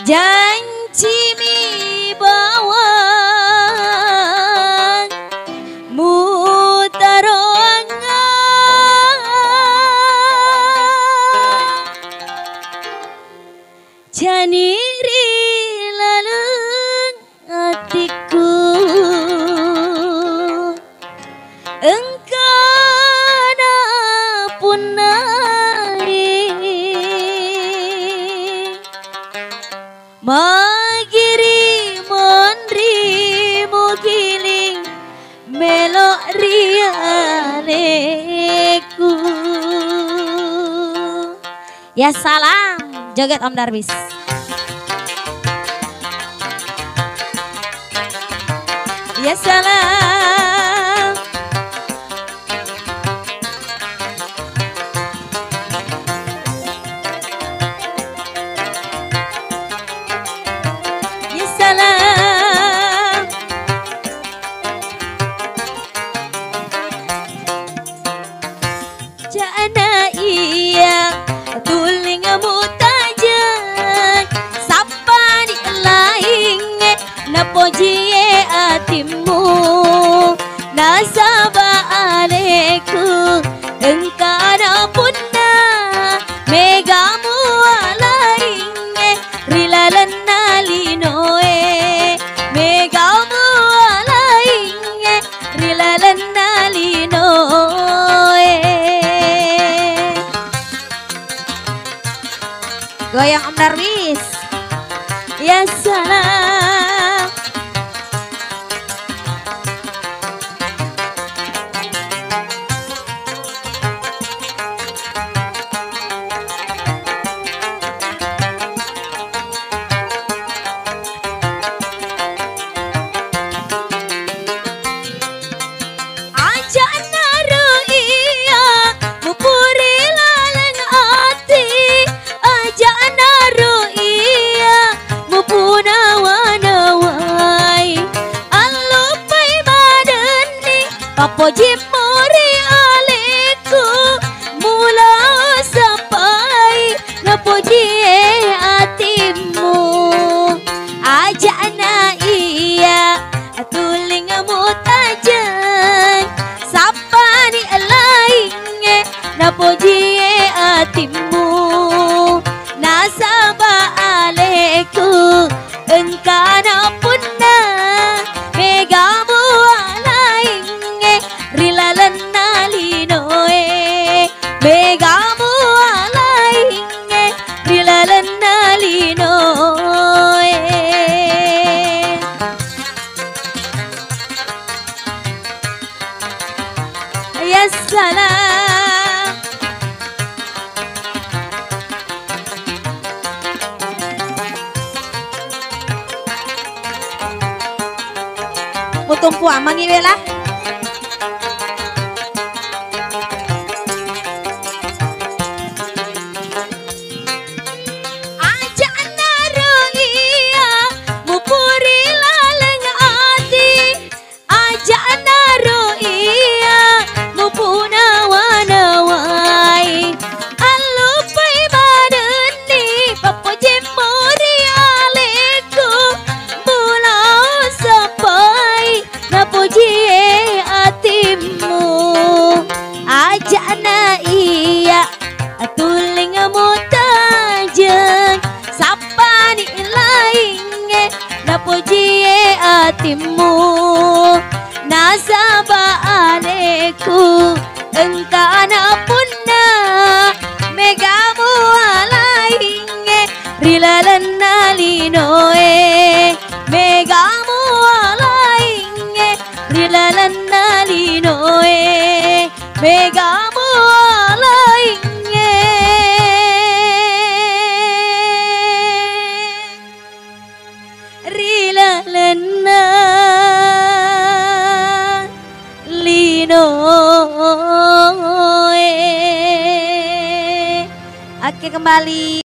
janji mi bawang mutaronga janiri laleng hatiku engkana punai magiri mondri mugiling melok rianeku. Ya salam joget Om Darwis. Ya salam. Ya salam. Jana iya tuling mutajang sapani lainge napojie atimu nasaba aleku engkana punna megamu lainge rilalan nalinoe megamu lainge rilalan nalinoe. Goyang Om Darwis. Ya salam. Poji mori aleku mula sampai napoji atimu ajana iya tuling mutajang sapani lainge napoji atimu nasaba aleku engkana punna megamu rilalan nalinoe megamu alainge rilalan nalinoe. Ya salam. Mutumpu amang iwelah. Ajana iya tuling mutajang sapani lainge napojie atimu nasaba aleku engkana punna megamu alainge rilalan nalinoe megamu alainge rilalan nalinoe megamu alainge rilalan nalinoe. Oke, kembali.